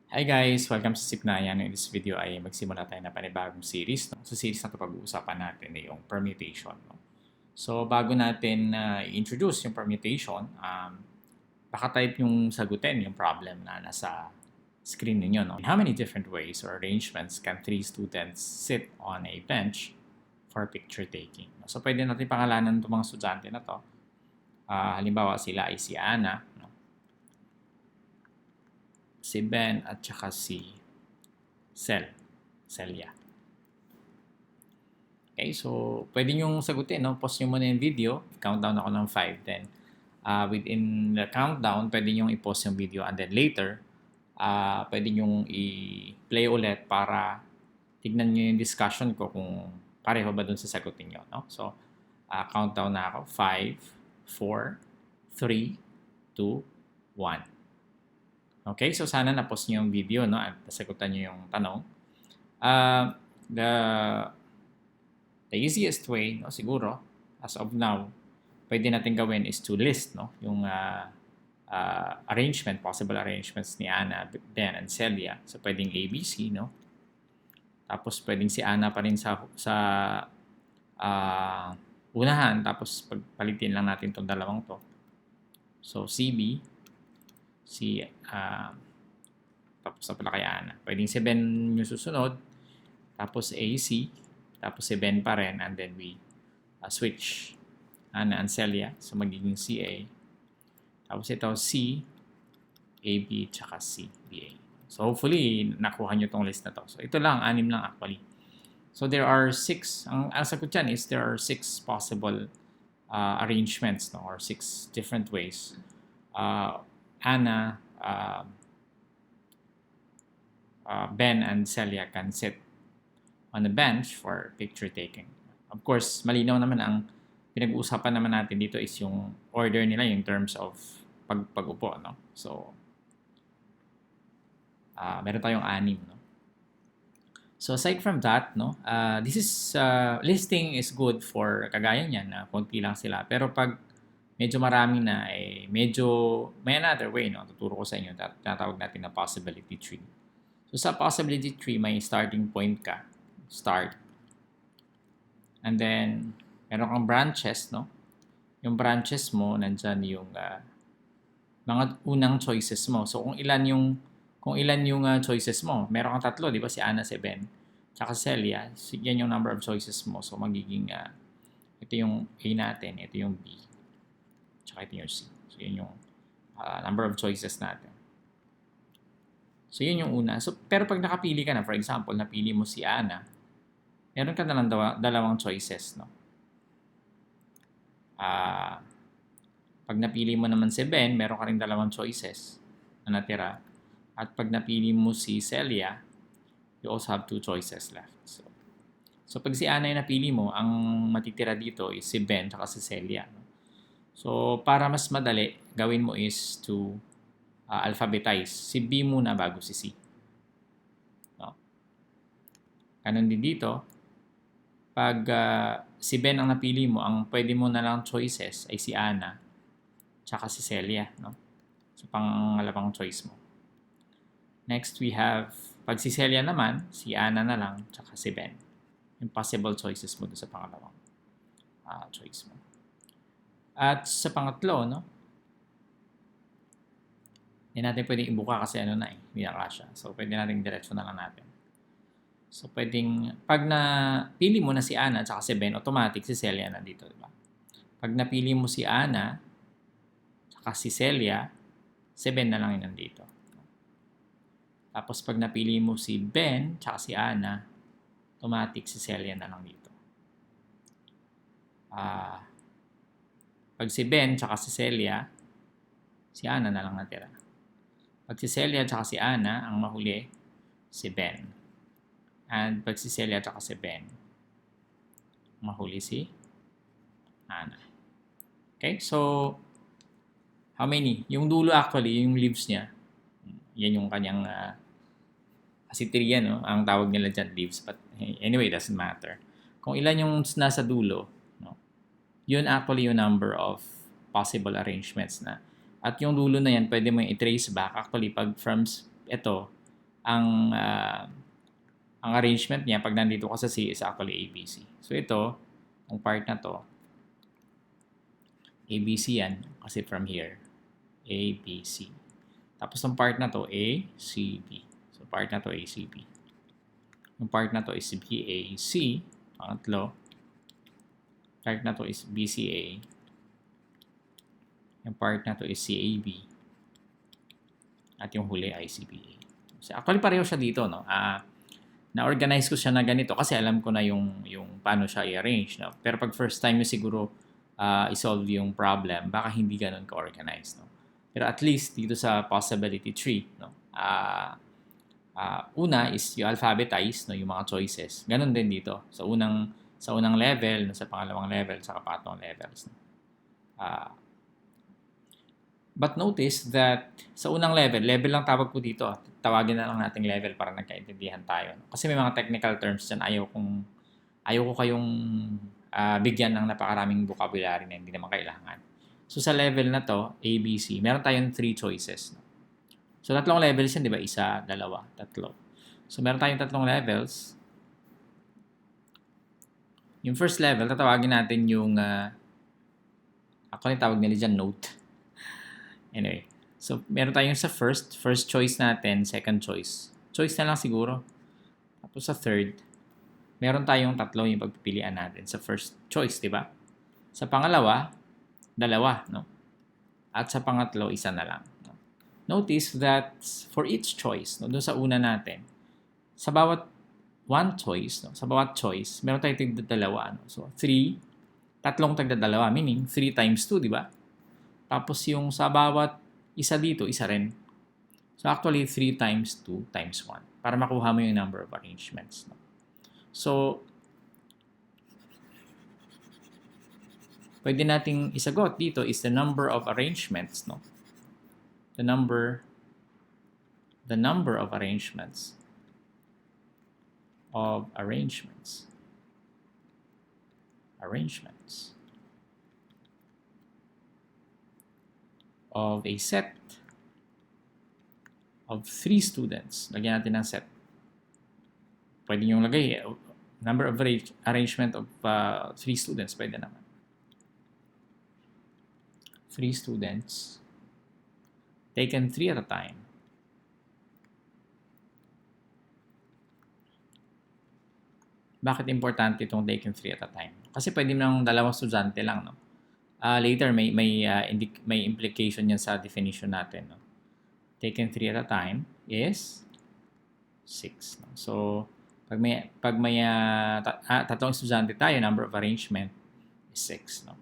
Hi guys! Welcome sa Sipnayan. In this video ay magsimula tayo na panibagong series. No? Sa series na ito pag-uusapan natin ay yung permutation. No? So bago natin i-introduce yung permutation, baka type yung sagutin yung problem na nasa screen ninyo. No? In how many different ways or arrangements can three students sit on a bench for picture taking? No? So pwede natin pangalanan itong mga estudyante na to. Halimbawa sila ay si Ana, si Ben at saka si Celia. Okay, so pwede nyo sagutin, no? Pause nyo muna yung video, countdown ako ng 5, then within the countdown, pwede nyo i-pause yung video and then later, pwede nyo i-play ulit para tignan nyo yung discussion ko kung pareho ba dun sa sagutin nyo, no? So, countdown na ako, 5, 4, 3, 2, 1. Okay, so sana na-pause nyo yung video, no? At nasagutan nyo yung tanong. The easiest way, no, siguro, as of now, pwede natin gawin is to list, no, yung possible arrangements ni Ana, Ben, and Celia. So, pwedeng ABC, no? Tapos, pwedeng si Ana pa rin sa unahan, tapos pagpalitin lang natin itong dalawang to. So, CB, tapos na pala kay Ana. Pwedeng si Ben yung susunod, tapos AC, tapos si Ben pa rin, and then we switch Ana and Celia. So, magiging CA. Tapos ito C, AB, tsaka C, BA. So, hopefully, nakuha nyo tong list na to. So, ito lang, 6 lang actually. So, there are 6, ang sagot dyan is there are 6 possible arrangements, no, or 6 different ways. Ana, Ben, and Celia can sit on the bench for picture taking. Of course, malinaw naman ang pinag-uusapan naman natin dito is yung order nila in terms of pag-upo, no? So, meron tayong 6, no? So, aside from that, no, this is, listing is good for kagaya niyan na konti lang sila. Pero pag medyo marami na, may another way, no? Tuturo ko sa inyo, tinatawag natin na possibility tree. So, sa possibility tree, may starting point ka. Start. And then, meron kang branches, no? Yung branches mo, nandyan yung mga unang choices mo. So, kung ilan yung choices mo, meron kang 3, di ba? Si Ana, si Ben, tsaka si Celia. So, yan yung number of choices mo. So, magiging, ito yung A natin, ito yung B. Tsaka ito yung C. So, yun yung number of choices natin. So, yun yung una. So, pero pag nakapili ka na, for example, napili mo si Ana, meron ka na lang dalawang choices, no? Pag napili mo naman si Ben, meron ka rin dalawang choices na natira. At pag napili mo si Celia, you also have 2 choices left. So pag si Ana yung napili mo, ang matitira dito is si Ben at si Celia. So, para mas madali, gawin mo is to alphabetize. Si B muna bago si C. No? Ganun din dito. Pag si Ben ang napili mo, ang pwede mo na lang choices ay si Ana tsaka si Celia. No? So, pangalawang choice mo. Next, we have, pag si Celia naman, si Ana na lang tsaka si Ben. Yung possible choices mo doon sa pangalawang choice mo. At sa pangatlo, no? Hindi natin pwedeng ibuka kasi hindi na kasya. So, pwede natin diretso na lang natin. So, pwedeng, pag napili mo na si Ana at si Ben, automatic si Celia na dito, diba? Pag napili mo si Ana at si Celia, si Ben na lang yun nandito. Tapos, pag napili mo si Ben at si Ana, automatic si Celia na lang dito. Pag si Ben at si Celia, si Ana na lang natira. Pag si Celia at si Ana, ang mahuli, si Ben. And pag si Celia at si Ben, mahuli si Ana. Okay, so, how many? Yung dulo actually, yung leaves niya, yan yung kanyang asitiriya, no? Ang tawag nila dyan, leaves. But anyway, doesn't matter. Kung ilan yung nasa dulo, no? Yun actually yung number of possible arrangements na. At yung dulo na yan, pwede mo i-trace back. Actually, pag from ito, ang arrangement niya pag nandito ka sa C is actually ABC. So ito, ang part na to, ABC yan, kasi from here, ABC. Tapos ang part na to, ACB. So part na to, ACB. Yung part na to is BAC, pangatlo. Part na to is BCA. Yung part na to is CAB. At yung huli ay CBA. So actually pareho siya dito, no? Na-organize ko siya na ganito kasi alam ko na yung paano siya i-arrange, no? Pero pag first time mo siguro i-solve yung problem, baka hindi ganun ka-organize, no? Pero at least dito sa possibility tree, no? Una is you alphabetize, no, yung mga choices. Ganun din dito. Sa unang level, sa pangalawang level, sa pangatlong levels. No? But notice that sa unang level lang tawag ko dito. Tawagin na lang nating level para nagkaintindihan tayo. Kasi may mga technical terms dyan. Ayaw ko kayong bigyan ng napakaraming vocabulary na hindi naman kailangan. So sa level na to, ABC, meron tayong 3 choices. No? So tatlong levels yan, di ba? Isa, dalawa, tatlo. So meron tayong tatlong levels. Yung first level, tatawagin natin yung actually tawag nila dyan note. Anyway, so meron tayong sa first choice natin, second choice. Choice na lang siguro. Tapos sa third, meron tayong tatlo yung pagpipilian natin sa first choice, di ba? Sa pangalawa, dalawa, no? At sa pangatlo, isa na lang. No? Notice that for each choice, no, doon sa una natin, sa bawat one choice, no, sa bawat choice, meron tayong tigdadalawa. No? So, tatlong tigdadalawa, meaning 3 times 2, di ba? Tapos yung sa bawat isa dito, isa rin. So actually, 3 times 2 times 1 para makuha mo yung number of arrangements. No? So, pwede nating isagot dito is the number of arrangements. No? The number of arrangements of a set of 3 students. Lagyan natin ng set. Pwede nyo lagay number of arrangement of 3 students. Pwede naman. 3 students taken 3 at a time. Bakit importante itong taken 3 at a time? Kasi pwede ng dalawang estudyante lang, no? Later may implication yan sa definition natin, no? Taken 3 at a time is 6, no? So pag may tatlong estudyante tayo, number of arrangement is 6, no?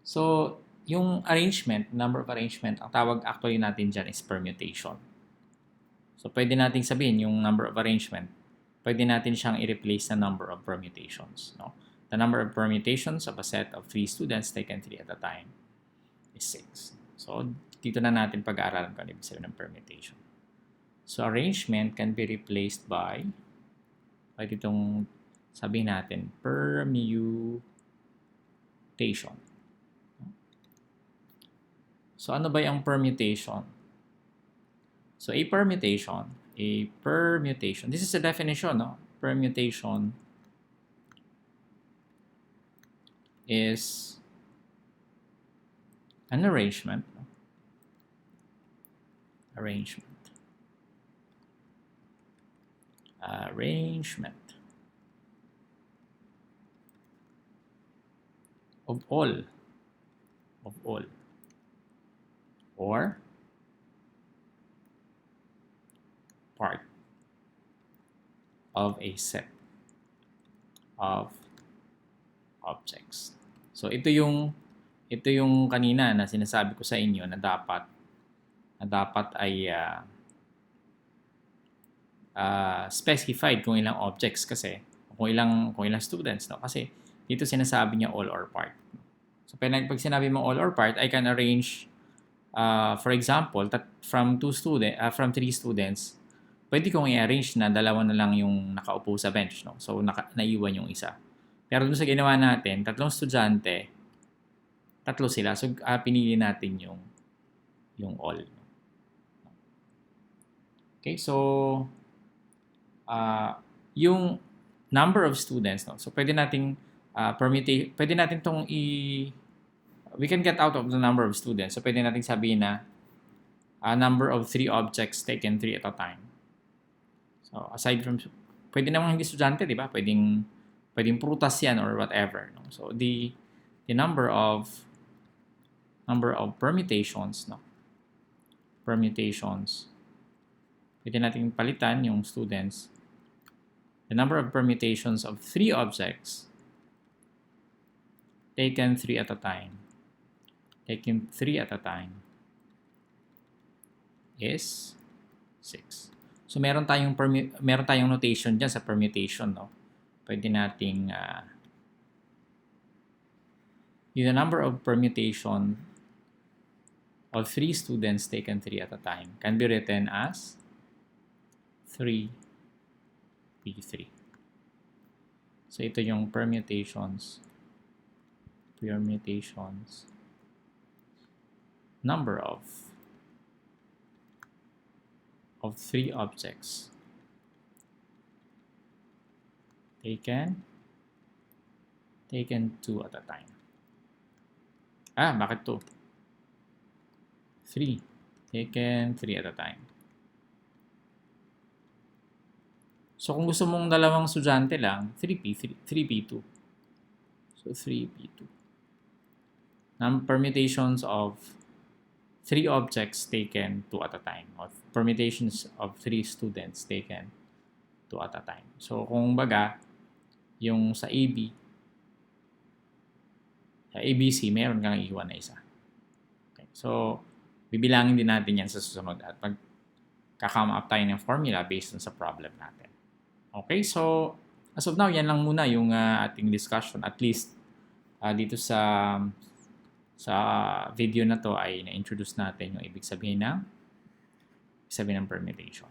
So yung number of arrangement, ang tawag actually natin dyan is permutation. So pwede nating sabihin yung number of arrangement, pwede natin siyang i-replace na number of permutations, no? The number of permutations of a set of 3 students taken 3 at a time is 6. So, dito na natin pag-aaralan kung ano ibig sabihin ng permutation. So, arrangement can be replaced by, pwede itong sabihin natin, permutation. So, ano ba yung permutation? So, a permutation, this is a definition, no? Permutation is an arrangement of all or part of a set of objects. So ito yung kanina na sinasabi ko sa inyo na dapat ay specified kung ilang objects kasi kung ilang students, no? Kasi dito sinasabi niya all or part. So pag sinabi mo all or part, I can arrange for example from 3 students, pwede kong i-arrange na dalawa na lang yung nakaupo sa bench, no? So naiwan yung isa. Pero dun sa ginawa natin, 3 estudyante, 3 sila. So, pinili natin yung all. Okay, so, yung number of students, no? So pwede nating pwede natin tong we can get out of the number of students. So pwede nating sabihin na number of 3 objects taken 3 at a time. So aside from, pwede namang hindi estudyante, di ba? Pwedeng prutas yan or whatever, no? So the number of permutations, no? Permutations. Pwede nating palitan yung students. The number of permutations of 3 objects taken 3 at a time. Taken 3 at a time is 6. So meron tayong notation diyan sa permutation, no? Pwede nating the number of permutation of 3 students taken 3 at a time can be written as 3p3. So ito yung permutations number of 3 objects taken 2 at a time. Bakit 2? 3 taken 3 at a time. So kung gusto mong dalawang estudyante lang, 3p2. So 3p2. Permutations of 3 objects taken 2 at a time, or permutations of 3 students taken 2 at a time. So kung baga, yung sa ABC, meron kang iwan na isa. Okay. So bibilangin din natin yan sa susunod at magka-come up tayo ng formula based on sa problem natin. Okay, so as of now, yan lang muna yung ating discussion. At least dito sa video na to ay na-introduce natin yung ibig sabihin ng permutation.